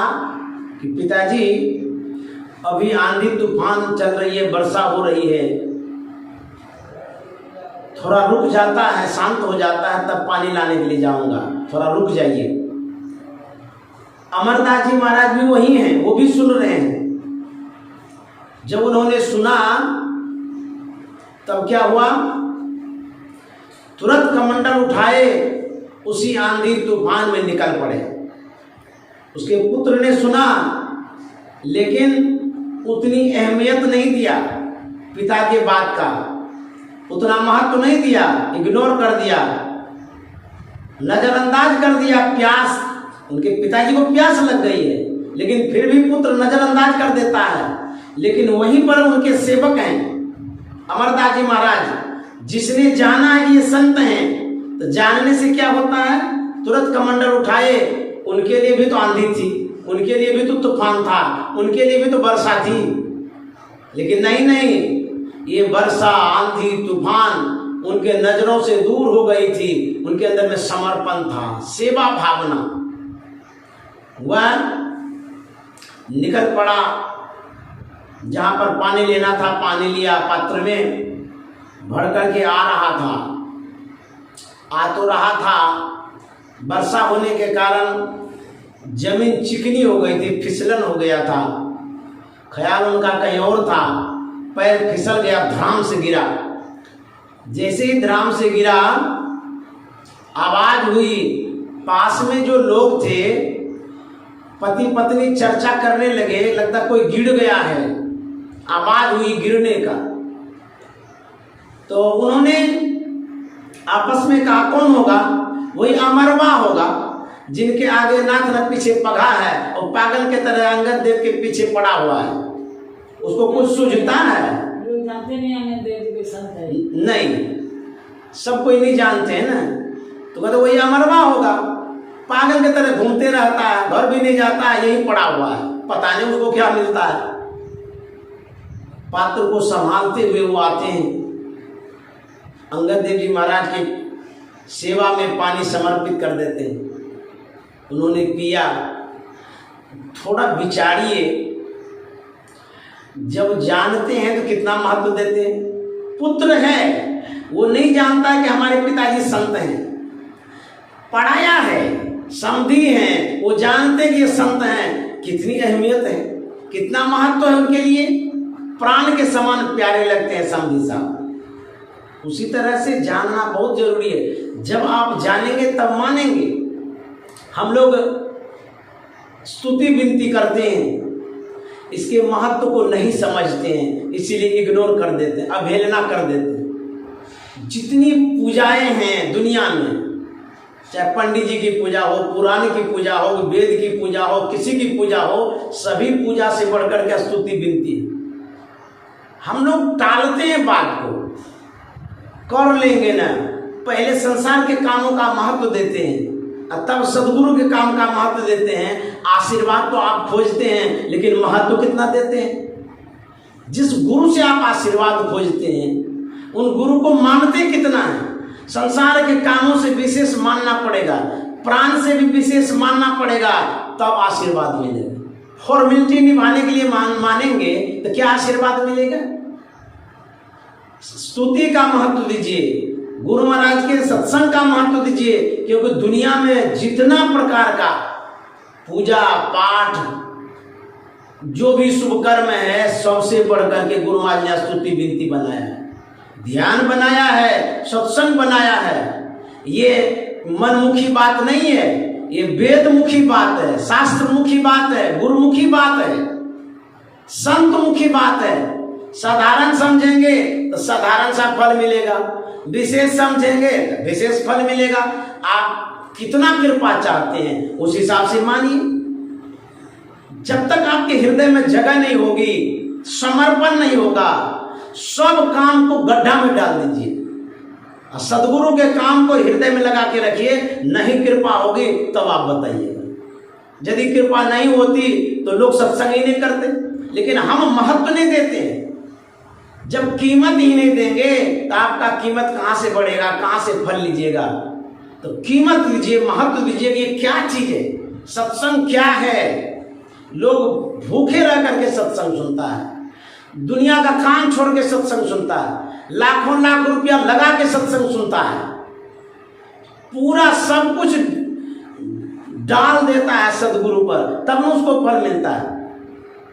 S1: कि पिताजी, अभी आंधी तूफान चल रही है, वर्षा हो रही है, थोड़ा रुक जाता है, शांत हो जाता है, तब पानी लाने के लिए जाऊंगा, थोड़ा रुक जाइए। अमरदास जी महाराज भी वही हैं, वो भी सुन रहे हैं। जब उन्होंने सुना तब क्या हुआ? तुरंत कमंडल उठाए, उसी आंधी तूफान में निकल पड़े। उसके पुत्र ने सुना, लेकिन उतनी अहमियत नहीं दिया पिता के बात का, उतना महत्व नहीं दिया, इग्नोर कर दिया, नजरअंदाज कर दिया। प्यास, उनके पिताजी को प्यास लग गई है, लेकिन फिर भी पुत्र नजरअंदाज कर देता है। लेकिन वहीं पर उनके सेवक हैं अमरदास जी महाराज, जिसने जाना है ये संत हैं, तो जानने से क्या होता है? तुरंत कमंडल उठाए। उनके लिए भी तो आंधी थी, उनके लिए भी तो तूफान था, उनके लिए भी तो वर्षा थी, लेकिन नहीं, ये वर्षा, आंधी, तूफान उनके नजरों से दूर हो गई थी। उनके अंदर में समर्पण था, सेवा भावना। वह निकल पड़ा, जहां पर पानी लेना था पानी लिया, पात्र में भर करके आ रहा था। आ तो रहा था, वर्षा होने के कारण जमीन चिकनी हो गई थी, फिसलन हो गया था। ख्याल उनका कहीं और था, पैर फिसल गया, धड़ाम से गिरा। जैसे ही ड्राम से गिरा, आवाज हुई, पास में जो लोग थे पति पत्नी चर्चा करने लगे, लगता कोई गिर गया है, आवाज हुई गिरने का। तो उन्होंने आपस में कहा कौन होगा? वही अमरवा होगा जिनके आगे नाथ न पीछे पगा है और पागल के तरह अंगद देव के पीछे पड़ा हुआ है, उसको कुछ सूझता है?
S2: लोग जानते नहीं अंगद देव के संत है।
S1: नहीं, सब कोई नहीं जानते हैं ना। तो कहते वही अमरवा होगा, पागल के तरह घूमते रहता है, घर भी नहीं जाता है, यही पड़ा हुआ है, पता नहीं उसको क्या मिलता है। पात्र को संभालते हुए वो आते हैं, अंगद देव जी महाराज की सेवा में पानी समर्पित कर देते हैं। उन्होंने पिया। थोड़ा विचारिए, जब जानते हैं तो कितना महत्व देते हैं। पुत्र है, वो नहीं जानता कि हमारे पिताजी संत हैं, पढ़ाया है, समधी हैं, वो जानते कि ये संत हैं, कितनी अहमियत है, कितना महत्व है उनके लिए, प्राण के समान प्यारे लगते हैं समधी साहब। उसी तरह से जानना बहुत जरूरी है। जब आप जानेंगे तब मानेंगे। हम लोग स्तुति विनती करते हैं, इसके महत्व को नहीं समझते हैं, इसीलिए इग्नोर कर देते हैं, अवहेलना कर देते हैं। जितनी पूजाएं हैं दुनिया में, चाहे पंडित जी की पूजा हो, पुराण की पूजा हो, वेद की पूजा हो, किसी की पूजा हो, सभी पूजा से बढ़कर के स्तुति विनती है। हम लोग टालते हैं बात को, कर लेंगे ना, पहले संसार के कामों का महत्व देते हैं और तब सदगुरु के काम का महत्व देते हैं। आशीर्वाद तो आप खोजते हैं, लेकिन महत्व कितना देते हैं? जिस गुरु से आप आशीर्वाद खोजते हैं, उन गुरु को मानते कितना है? संसार के कामों से विशेष मानना पड़ेगा, प्राण से भी विशेष मानना पड़ेगा, तब आशीर्वाद मिलेगा। फॉर्मेलिटी निभाने के लिए मानेंगे तो क्या आशीर्वाद मिलेगा? स्तुति का महत्व दीजिए, गुरु महाराज के सत्संग का महत्व दीजिए, क्योंकि दुनिया में जितना प्रकार का पूजा पाठ जो भी शुभ कर्म है, सबसे बढ़कर के गुरु महाराज ने स्तुति विनती बनाया है, ध्यान बनाया है, सत्संग बनाया है। ये मनमुखी बात नहीं है, ये वेदमुखी बात है, शास्त्रमुखी बात है, गुरुमुखी बात है, संतमुखी बात है। साधारण समझेंगे तो साधारण सा फल मिलेगा, विशेष समझेंगे तो विशेष फल मिलेगा। आप कितना कृपा चाहते हैं उस हिसाब से मानिए। जब तक आपके हृदय में जगह नहीं होगी, समर्पण नहीं होगा, सब काम को गड्ढा में डाल दीजिए और सदगुरु के काम को हृदय में लगा के रखिए। नहीं कृपा होगी तब आप बताइएगा। यदि कृपा नहीं होती तो लोग सत्संग ही नहीं करते, लेकिन हम महत्व नहीं देते हैं। जब कीमत ही नहीं देंगे तो आपका कीमत कहां से बढ़ेगा, कहां से फल लीजिएगा? तो कीमत दीजिए, महत्व दीजिए कि ये क्या चीज है, सत्संग क्या है। लोग भूखे रह करके सत्संग सुनता है, दुनिया का काम छोड़ के सत्संग सुनता है, लाखों लाख रुपया लगा के सत्संग सुनता है, पूरा सब कुछ डाल देता है सदगुरु पर, तब न उसको फल मिलता है।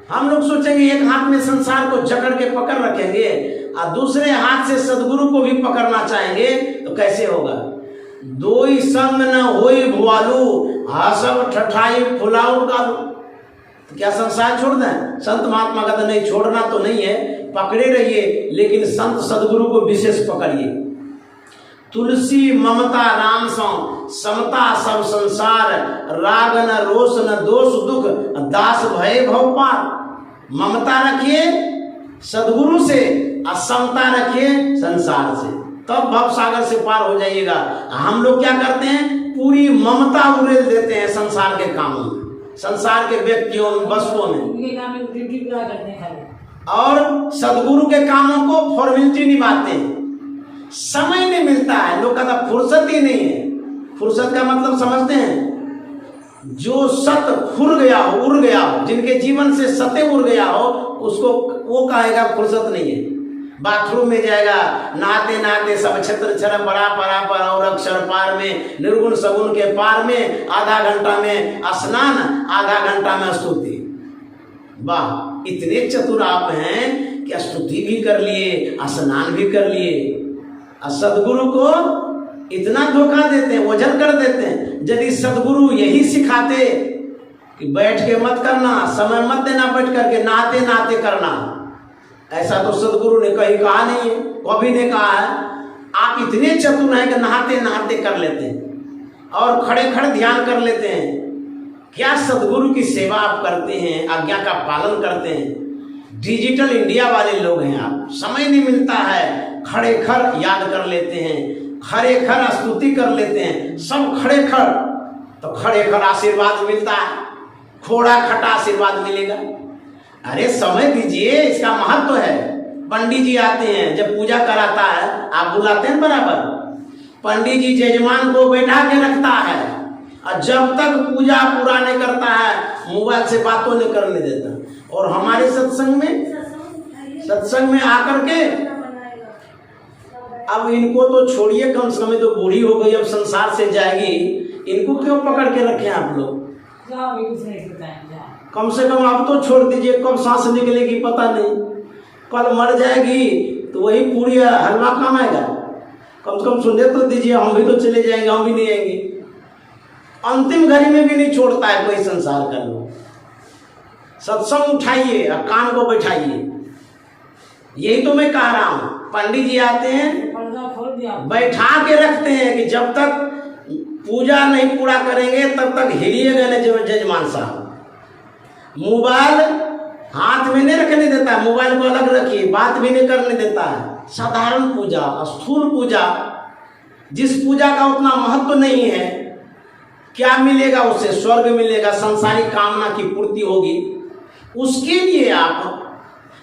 S1: हम लोग सोचेंगे एक हाथ में संसार को जकड़ के पकड़ रखेंगे और दूसरे हाथ से सदगुरु को भी पकड़ना चाहेंगे तो कैसे होगा? दो ही संग न होई भुआलू, हासब ठठाई फुलाऊ गालू। तो क्या संसार छोड़ दें? संत महात्मा का तो नहीं, छोड़ना तो नहीं है, पकड़े रहिए, लेकिन संत सदगुरु को विशेष पकड़िए। तुलसी ममता राम सौ समता सब संसार, राग न रोष न दोष दुख, दास भय भव पार। ममता रखिए सदगुरु से और समता रखिए संसार से, तब भव सागर से पार हो जाइएगा। हम लोग क्या करते हैं? पूरी ममता उड़ेल देते हैं संसार के कामों में, संसार के व्यक्तियों में, वस्तुओं में, और सदगुरु के कामों को फॉर्मेलिटी निभाते हैं। समय नहीं मिलता है, लोग कहता फुर्सत ही नहीं है। फुर्सत का मतलब समझते हैं? जो सत फुर गया हो, उड़ गया हो, जिनके जीवन से सते उड़ गया हो, उसको वो कहेगा फुर्सत नहीं है। बाथरूम में जाएगा, नहाते नहाते सब छत्र छर बड़ा परा पर और अक्षर पार में, निर्गुण सगुण के पार में, आधा घंटा में स्नान, आधा घंटा में स्तुति। वाह, इतने चतुर आप हैं कि स्तुति भी कर लिए, स्नान भी कर लिए, और सदगुरु को इतना धोखा देते हैं, ओझल कर देते हैं। यदि सदगुरु यही सिखाते कि बैठ के मत करना, समय मत देना बैठ करके, नहाते नहाते करना, ऐसा तो सदगुरु ने कहीं कहा नहीं है, कभी ने कहा है। आप इतने चतुर हैं कि नहाते नहाते कर लेते हैं और खड़े खड़े ध्यान कर लेते हैं। क्या सदगुरु की सेवा आप करते हैं, आज्ञा का पालन करते हैं? डिजिटल इंडिया वाले लोग हैं आप, समय नहीं मिलता है, खड़े खड़ याद कर लेते हैं, खड़े खड़ स्तुति कर लेते हैं, सब खड़े खड़, तो खड़े खड़ आशीर्वाद मिलता है, खोड़ा खटा आशीर्वाद मिलेगा। अरे समय दीजिए, इसका महत्व है। पंडित जी आते हैं, जब पूजा कराता है आप बुलाते हैं बराबर, पंडित जी जजमान को बैठा के रखता है और जब तक पूजा पूरा नहीं करता है मोबाइल से बातों नहीं करने देता। और हमारे सत्संग में आकर के, अब इनको तो छोड़िए, कम से कम तो बूढ़ी हो गई, अब संसार से जाएगी, इनको क्यों पकड़ के रखे आप लोग? कम से कम आप तो छोड़ दीजिए, कब सांस निकलेगी पता नहीं, कल मर जाएगी तो वही पूरी हलवा काम आएगा। कम से कम सुनने तो दीजिए, हम भी तो चले जाएंगे, हम भी नहीं आएंगे। अंतिम घड़ी में भी नहीं छोड़ता है कोई संसार का लोग। सत्संग उठाइए और कान को बैठाइए, यही तो मैं कह रहा हूँ। पंडित जी आते हैं, बैठा के रखते हैं कि जब तक पूजा नहीं पूरा करेंगे तब तक हिलिएगा नहीं जजमान साहब। मोबाइल हाथ में नहीं रखने देता, मोबाइल को अलग रखिए, बात भी नहीं करने देता है। साधारण पूजा, स्थूल पूजा, जिस पूजा का उतना महत्व नहीं है, क्या मिलेगा उससे? स्वर्ग मिलेगा, संसारिक कामना की पूर्ति होगी, उसके लिए आप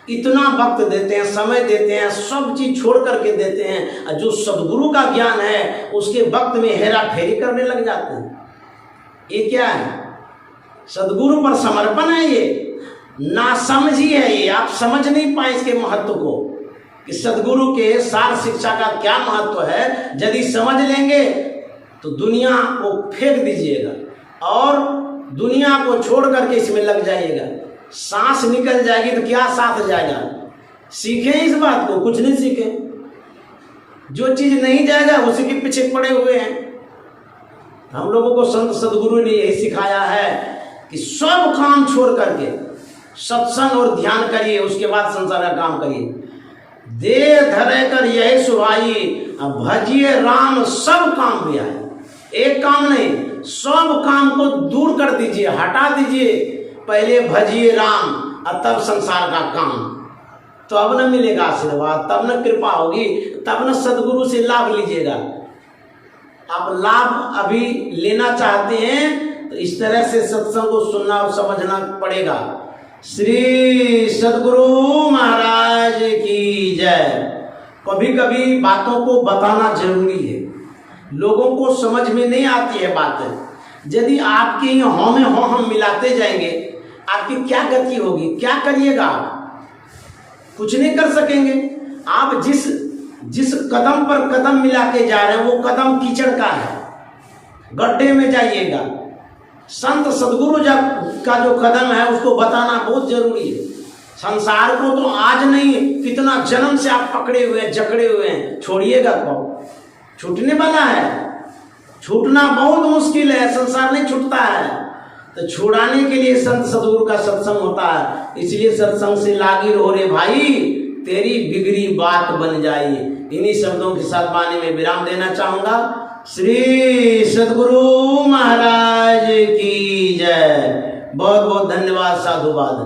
S1: इतना वक्त देते हैं, समय देते हैं, सब चीज छोड़ करके देते हैं। जो सदगुरु का ज्ञान है उसके वक्त में हेरा फेरी करने लग जाते हैं। ये क्या है? सदगुरु पर समर्पण है, ये ना समझी है, ये आप समझ नहीं पाए इसके महत्व को कि सदगुरु के सार शिक्षा का क्या महत्व है। यदि समझ लेंगे तो दुनिया को फेंक दीजिएगा और दुनिया को छोड़ करके इसमें लग जाइएगा। सांस निकल जाएगी तो क्या साथ जाएगा? सीखें इस बात को, कुछ नहीं सीखें। जो चीज नहीं जाएगा उसी के पीछे पड़े हुए हैं। हम लोगों को संत सदगुरु ने यही सिखाया है कि सब काम छोड़ करके सत्संग और ध्यान करिए, उसके बाद संसार का काम करिए। देह धरे कर यही सुहाई, भजिए राम सब काम भी आए। एक काम नहीं, सब काम को दूर कर दीजिए, हटा दीजिए। पहले भजिए राम और तब संसार का काम, तो अब न मिलेगा आशीर्वाद, तब न कृपा होगी, तब न सदगुरु से लाभ लीजिएगा। आप लाभ अभी लेना चाहते हैं तो इस तरह से सत्संग को सुनना और समझना पड़ेगा। श्री सदगुरु महाराज की जय। कभी कभी बातों को बताना जरूरी है, लोगों को समझ में नहीं आती है बातें। यदि आपके यहाँ में हो हम मिलाते जाएंगे, आपकी क्या गति होगी? क्या करिएगा आप? कुछ नहीं कर सकेंगे। आप जिस कदम पर कदम मिला के जा रहे हैं वो कदम कीचड़ का है, गड्ढे में जाइएगा। संत सदगुरु का जो कदम है उसको बताना बहुत जरूरी है। संसार को तो आज नहीं, कितना जन्म से आप पकड़े हुए हैं, जकड़े हुए हैं, छोड़िएगा कब? छूटने वाला है, छूटना बहुत मुश्किल है, संसार नहीं छूटता है। तो छुड़ाने के लिए संत सदगुरु का सत्संग होता है। इसलिए सत्संग से लागी रहो रे भाई, तेरी बिगड़ी बात बन जाए। इन्हीं शब्दों के साथ वाणी में विराम देना चाहूंगा। श्री सदगुरु महाराज की जय। बहुत बहुत धन्यवाद, साधुवाद।